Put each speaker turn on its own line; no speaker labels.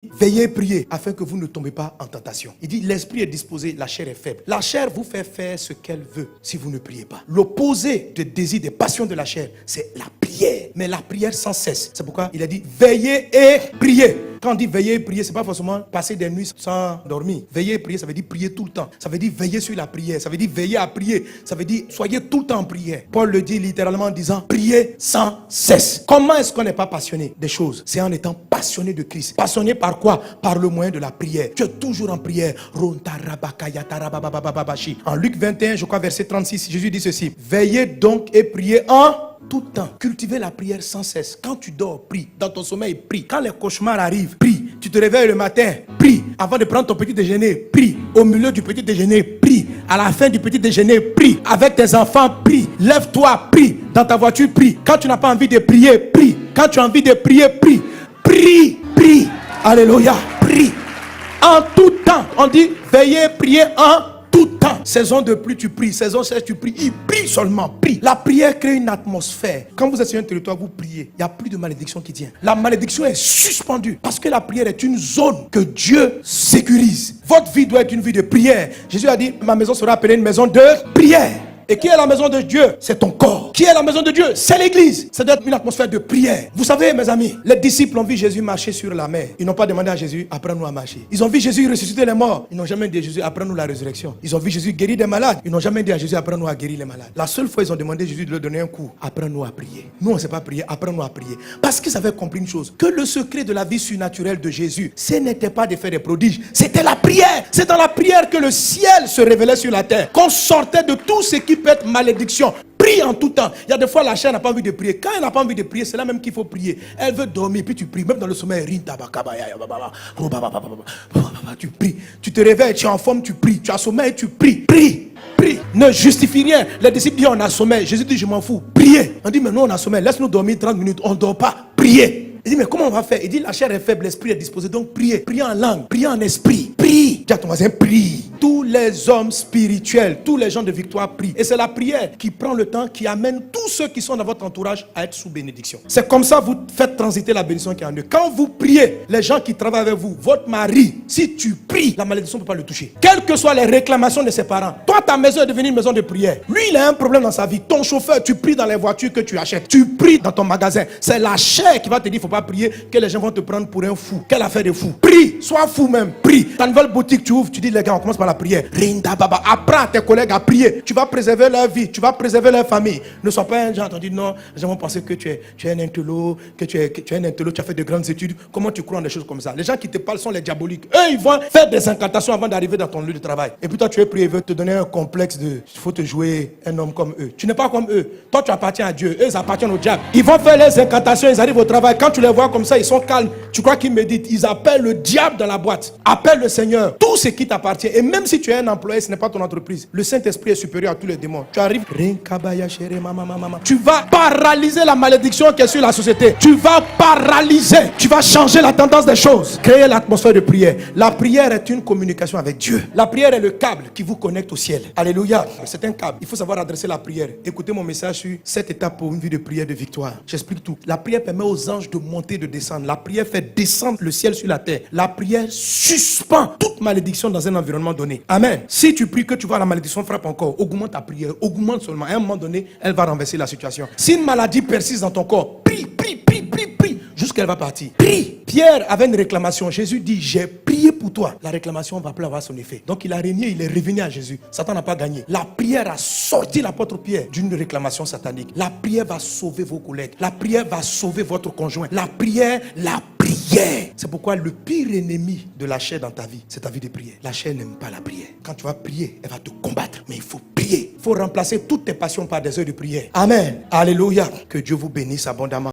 veillez et priez afin que vous ne tombez pas en tentation. Il dit l'esprit est disposé, la chair est faible. La chair vous fait faire ce qu'elle veut si vous ne priez pas. L'opposé des désirs, des passions de la chair, c'est la prière. Mais la prière sans cesse. C'est pourquoi il a dit veillez et priez. Quand on dit veiller et prier, c'est pas forcément passer des nuits sans dormir. Veiller et prier, ça veut dire prier tout le temps. Ça veut dire veiller sur la prière. Ça veut dire veiller à prier. Ça veut dire soyez tout le temps en prière. Paul le dit littéralement en disant priez sans cesse. Comment est-ce qu'on n'est pas passionné des choses? C'est en étant passionné de Christ. Passionné par quoi? Par le moyen de la prière. Tu es toujours en prière. En Luc 21, je crois verset 36, Jésus dit ceci. Veillez donc et priez en tout temps. Cultivez la prière sans cesse. Quand tu dors, prie. Dans ton sommeil, prie. Quand les cauchemars arrivent, prie. Tu te réveilles le matin, prie. Avant de prendre ton petit déjeuner, prie. Au milieu du petit déjeuner, prie. À la fin du petit déjeuner, prie. Avec tes enfants, prie. Lève-toi, prie. Dans ta voiture, prie. Quand tu n'as pas envie de prier, prie. Quand tu as envie de prier, prie. Prie, prie. Alléluia, prie. En tout temps. On dit veillez, priez en tout temps. Saison de pluie, tu pries. Saison sèche, tu pries. Il prie seulement, prie. La prière crée une atmosphère. Quand vous êtes sur un territoire, vous priez. Il n'y a plus de malédiction qui tient. La malédiction est suspendue. Parce que la prière est une zone que Dieu sécurise. Votre vie doit être une vie de prière. Jésus a dit, ma maison sera appelée une maison de prière. Et qui est la maison de Dieu? C'est ton corps. Qui est la maison de Dieu? C'est l'église. Ça doit être une atmosphère de prière. Vous savez, mes amis, les disciples ont vu Jésus marcher sur la mer. Ils n'ont pas demandé à Jésus, apprends-nous à marcher. Ils ont vu Jésus ressusciter les morts. Ils n'ont jamais dit à Jésus, apprends-nous la résurrection. Ils ont vu Jésus guérir des malades. Ils n'ont jamais dit à Jésus, apprends-nous à guérir les malades. La seule fois, ils ont demandé à Jésus de leur donner un coup. Apprends-nous à prier. Nous, on ne sait pas prier. Apprends-nous à prier. Parce qu'ils avaient compris une chose. Que le secret de la vie surnaturelle de Jésus, ce n'était pas de faire des prodiges. C'était la prière. C'est dans la prière que le ciel se révélait sur la terre. Qu'on sortait de tout ce qui peut être malédiction. Prie en tout temps. Il y a des fois la chair n'a pas envie de prier. Quand elle n'a pas envie de prier, c'est là même qu'il faut prier. Elle veut dormir, puis tu pries. Même dans le sommeil, tu pries. Tu te réveilles, tu es en forme, tu pries. Tu as sommeil, tu pries. Prie. Prie. Ne justifie rien. Les disciples disent on a sommeil. Jésus dit je m'en fous. Priez. On dit mais nous on a sommeil. Laisse-nous dormir 30 minutes. On ne dort pas. Priez. Il dit mais comment on va faire? Il dit la chair est faible, l'esprit est disposé. Donc priez. Priez en langue. Priez en esprit. Prie. Dis à ton voisin prie. Tous les hommes spirituels, tous les gens de victoire prient. Et c'est la prière qui prend le temps, qui amène tous ceux qui sont dans votre entourage à être sous bénédiction. C'est comme ça que vous faites transiter la bénédiction qui est en eux. Quand vous priez, les gens qui travaillent avec vous, votre mari, si tu pries, la malédiction ne peut pas le toucher. Quelles que soient les réclamations de ses parents, toi ta maison est devenue une maison de prière. Lui il a un problème dans sa vie. Ton chauffeur, tu pries dans les voitures que tu achètes. Tu pries dans ton magasin. C'est la chair qui va te dire, il ne faut pas prier, que les gens vont te prendre pour un fou. Quelle affaire de fou? Prie, sois fou même, prie. Ta nouvelle boutique, tu ouvres, tu dis les gars, on commence par la prière. Rinda baba, apprends à tes collègues à prier. Tu vas préserver leur vie, tu vas préserver leur famille. Ne sois pas un genre, on dit non, les gens vont penser que tu es un intello, que tu es un intello, tu as fait de grandes études. Comment tu crois en des choses comme ça? Les gens qui te parlent sont les diaboliques. Eux, ils vont faire des incantations avant d'arriver dans ton lieu de travail. Et puis toi, tu es prié, ils veulent te donner un complexe de, il faut te jouer un homme comme eux. Tu n'es pas comme eux. Toi, tu appartiens à Dieu. Eux, ils appartiennent au diable. Ils vont faire les incantations, ils arrivent au travail. Quand tu les vois comme ça, ils sont calmes. Tu crois qu'ils méditent. Ils appellent le diable dans la boîte. Appelle le Seigneur. Tout ce qui t'appartient. Et même si tu es un employé, ce n'est pas ton entreprise. Le Saint-Esprit est supérieur à tous les démons. Tu arrives. Tu vas paralyser la malédiction qui est sur la société. Tu vas paralyser. Tu vas changer la tendance des choses. Créer l'atmosphère de prière. La prière est une communication avec Dieu. La prière est le câble qui vous connecte au ciel. Alléluia. C'est un câble. Il faut savoir adresser la prière. Écoutez mon message sur 7 étapes pour une vie de prière de victoire. J'explique tout. La prière permet aux anges de monter, de descendre. La prière fait descendre le ciel sur la terre. La prière suspend toute malédiction dans un environnement donné. Amen. Si tu pries que tu vois la malédiction frappe encore, augmente ta prière. Augmente seulement. À un moment donné, elle va renverser la situation. Si une maladie persiste dans ton corps, prie, prie, prie, prie, prie, jusqu'à elle va partir. Prie. Pierre avait une réclamation. Jésus dit, j'ai prié pour toi. La réclamation ne va plus avoir son effet. Donc il a régné, il est revenu à Jésus. Satan n'a pas gagné. La prière a sorti l'apôtre Pierre d'une réclamation satanique. La prière va sauver vos collègues. La prière va sauver votre conjoint. La prière. C'est pourquoi le pire ennemi de la chair dans ta vie, c'est ta vie de prière. La chair n'aime pas la prière. Quand tu vas prier, elle va te combattre. Mais il faut prier. Il faut remplacer toutes tes passions par des heures de prière. Amen. Alléluia. Que Dieu vous bénisse abondamment.